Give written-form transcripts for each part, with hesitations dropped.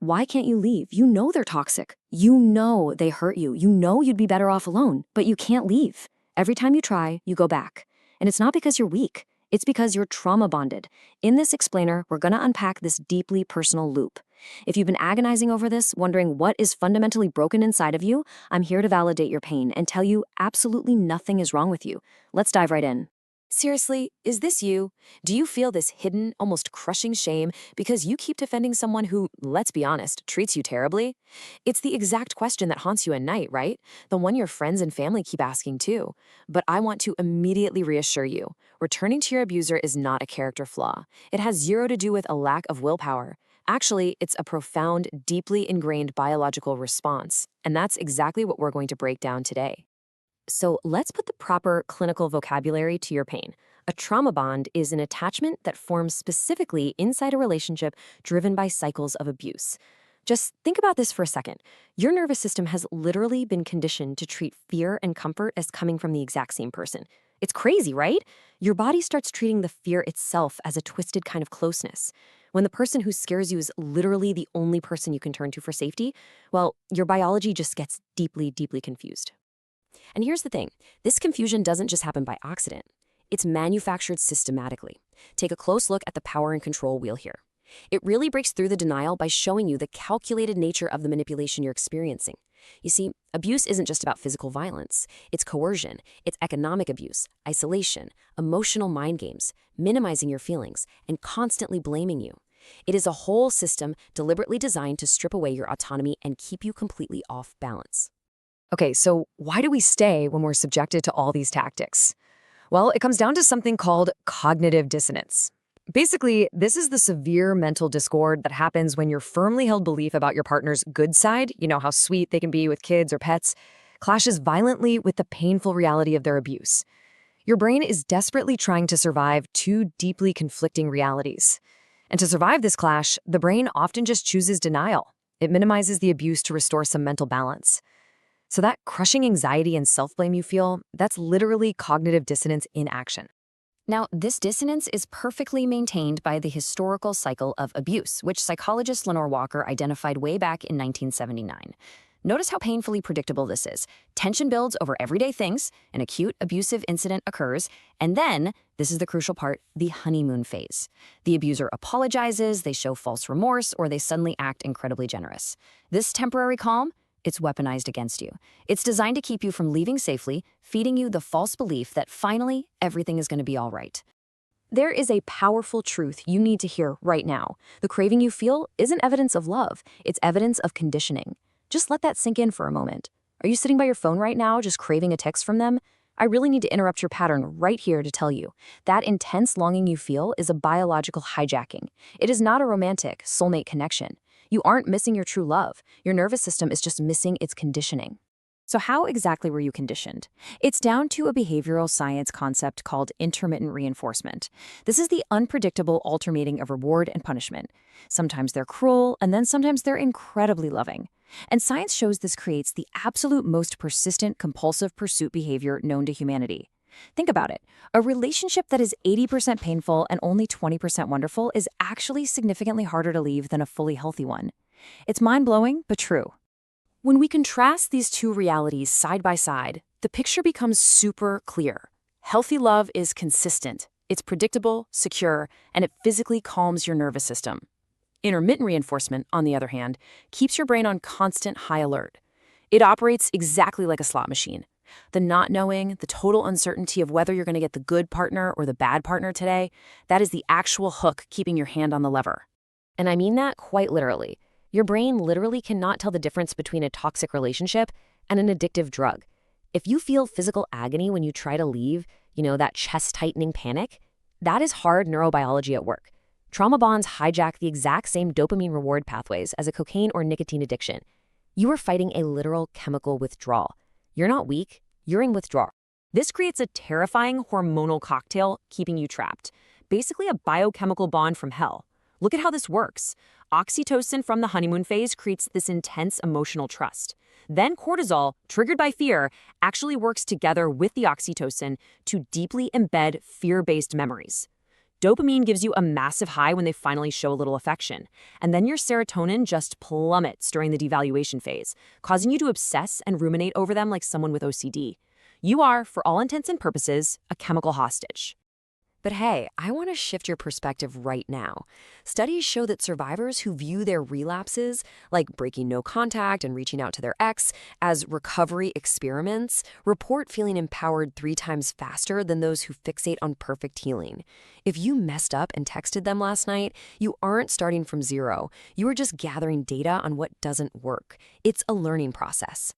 Why can't you leave? You know they're toxic. You know they hurt you. You know you'd be better off alone, but you can't leave. Every time you try, you go back. And it's not because you're weak. It's because you're trauma bonded. In this explainer, we're going to unpack this deeply personal loop. If you've been agonizing over this, wondering what is fundamentally broken inside of you, I'm here to validate your pain and tell you absolutely nothing is wrong with you. Let's dive right in. Seriously, is this you? Do you feel this hidden, almost crushing shame because you keep defending someone who, let's be honest, treats you terribly? It's the exact question that haunts you at night, right? The one your friends and family keep asking too. But I want to immediately reassure you, returning to your abuser is not a character flaw. It has zero to do with a lack of willpower. Actually, it's a profound, deeply ingrained biological response. And that's exactly what we're going to break down today. So let's put the proper clinical vocabulary to your pain. A trauma bond is an attachment that forms specifically inside a relationship driven by cycles of abuse. Just think about this for a second. Your nervous system has literally been conditioned to treat fear and comfort as coming from the exact same person. It's crazy, right? Your body starts treating the fear itself as a twisted kind of closeness. When the person who scares you is literally the only person you can turn to for safety, well, your biology just gets deeply, deeply confused. And here's the thing, this confusion doesn't just happen by accident. It's manufactured systematically. Take a close look at the power and control wheel here. It really breaks through the denial by showing you the calculated nature of the manipulation you're experiencing. You see, abuse isn't just about physical violence. It's coercion, it's economic abuse, isolation, emotional mind games, minimizing your feelings, and constantly blaming you. It is a whole system deliberately designed to strip away your autonomy and keep you completely off balance. Okay, so why do we stay when we're subjected to all these tactics? Well, it comes down to something called cognitive dissonance. Basically, this is the severe mental discord that happens when your firmly held belief about your partner's good side, you know, how sweet they can be with kids or pets, clashes violently with the painful reality of their abuse. Your brain is desperately trying to survive two deeply conflicting realities. And to survive this clash, the brain often just chooses denial. It minimizes the abuse to restore some mental balance. So that crushing anxiety and self-blame you feel, that's literally cognitive dissonance in action. Now, this dissonance is perfectly maintained by the historical cycle of abuse, which psychologist Lenore Walker identified way back in 1979. Notice how painfully predictable this is. Tension builds over everyday things, an acute abusive incident occurs, and then, this is the crucial part, the honeymoon phase. The abuser apologizes, they show false remorse, or they suddenly act incredibly generous. This temporary calm, it's weaponized against you. It's designed to keep you from leaving safely, feeding you the false belief that finally everything is going to be all right. There is a powerful truth you need to hear right now. The craving you feel isn't evidence of love, it's evidence of conditioning. Just let that sink in for a moment. Are you sitting by your phone right now just craving a text from them? I really need to interrupt your pattern right here to tell you. That intense longing you feel is a biological hijacking. It is not a romantic, soulmate connection. You aren't missing your true love. Your nervous system is just missing its conditioning. So how exactly were you conditioned? It's down to a behavioral science concept called intermittent reinforcement. This is the unpredictable alternating of reward and punishment. Sometimes they're cruel, and then sometimes they're incredibly loving. And science shows this creates the absolute most persistent compulsive pursuit behavior known to humanity. Think about it. A relationship that is 80% painful and only 20% wonderful is actually significantly harder to leave than a fully healthy one. It's mind-blowing, but true. When we contrast these two realities side by side, the picture becomes super clear. Healthy love is consistent, it's predictable, secure, and it physically calms your nervous system. Intermittent reinforcement, on the other hand, keeps your brain on constant high alert. It operates exactly like a slot machine. The not knowing, the total uncertainty of whether you're going to get the good partner or the bad partner today, that is the actual hook keeping your hand on the lever. And I mean that quite literally. Your brain literally cannot tell the difference between a toxic relationship and an addictive drug. If you feel physical agony when you try to leave, that chest-tightening panic, that is hard neurobiology at work. Trauma bonds hijack the exact same dopamine reward pathways as a cocaine or nicotine addiction. You are fighting a literal chemical withdrawal. You're not weak, you're in withdrawal. This creates a terrifying hormonal cocktail keeping you trapped. Basically a biochemical bond from hell. Look at how this works. Oxytocin from the honeymoon phase creates this intense emotional trust. Then cortisol, triggered by fear, actually works together with the oxytocin to deeply embed fear-based memories. Dopamine gives you a massive high when they finally show a little affection, and then your serotonin just plummets during the devaluation phase, causing you to obsess and ruminate over them like someone with OCD. You are, for all intents and purposes, a chemical hostage. But hey, I want to shift your perspective right now. Studies show that survivors who view their relapses, like breaking no contact and reaching out to their ex, as recovery experiments, report feeling empowered 3 times faster than those who fixate on perfect healing. If you messed up and texted them last night, you aren't starting from zero. You are just gathering data on what doesn't work. It's a learning process.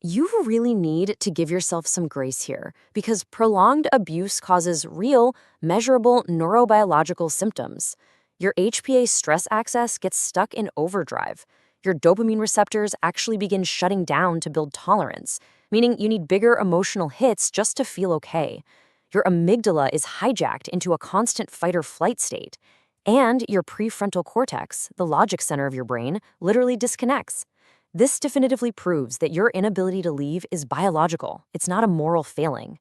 You really need to give yourself some grace here because prolonged abuse causes real, measurable neurobiological symptoms. Your HPA stress axis gets stuck in overdrive. Your dopamine receptors actually begin shutting down to build tolerance, meaning you need bigger emotional hits just to feel okay. Your amygdala is hijacked into a constant fight-or-flight state. And your prefrontal cortex, the logic center of your brain, literally disconnects. This definitively proves that your inability to leave is biological. It's not a moral failing.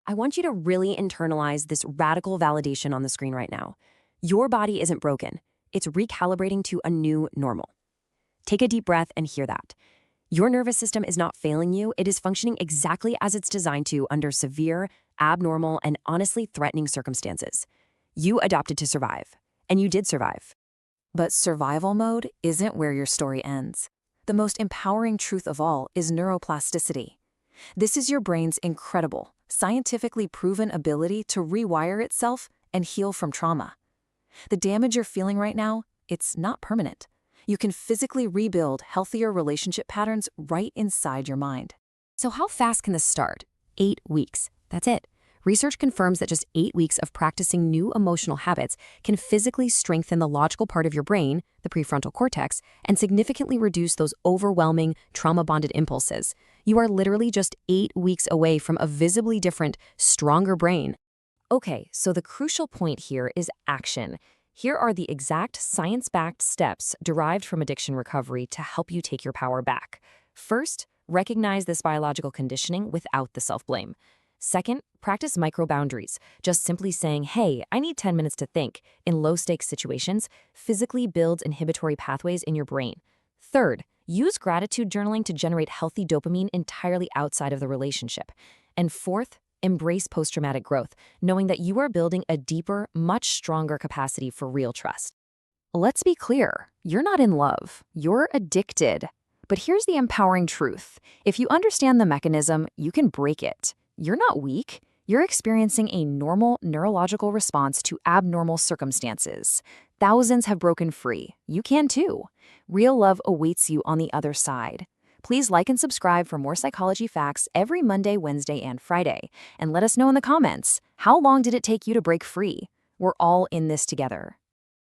I want you to really internalize this radical validation on the screen right now. Your body isn't broken. It's recalibrating to a new normal. Take a deep breath and hear that. Your nervous system is not failing you. It is functioning exactly as it's designed to under severe, abnormal, and honestly threatening circumstances. You adapted to survive, and you did survive. But survival mode isn't where your story ends. The most empowering truth of all is neuroplasticity. This is your brain's incredible, scientifically proven ability to rewire itself and heal from trauma. The damage you're feeling right now, it's not permanent. You can physically rebuild healthier relationship patterns right inside your mind. So how fast can this start? 8 weeks. That's it. Research confirms that just 8 weeks of practicing new emotional habits can physically strengthen the logical part of your brain, the prefrontal cortex, and significantly reduce those overwhelming, trauma-bonded impulses. You are literally just 8 weeks away from a visibly different, stronger brain. Okay, so the crucial point here is action. Here are the exact science-backed steps derived from addiction recovery to help you take your power back. First, recognize this biological conditioning without the self-blame. Second, practice micro-boundaries. Just simply saying, hey, I need 10 minutes to think, in low-stakes situations, physically builds inhibitory pathways in your brain. Third, use gratitude journaling to generate healthy dopamine entirely outside of the relationship. And fourth, embrace post-traumatic growth, knowing that you are building a deeper, much stronger capacity for real trust. Let's be clear, you're not in love, you're addicted. But here's the empowering truth. If you understand the mechanism, you can break it. You're not weak. You're experiencing a normal neurological response to abnormal circumstances. Thousands have broken free. You can too. Real love awaits you on the other side. Please like and subscribe for more psychology facts every Monday, Wednesday, and Friday. And let us know in the comments, how long did it take you to break free? We're all in this together.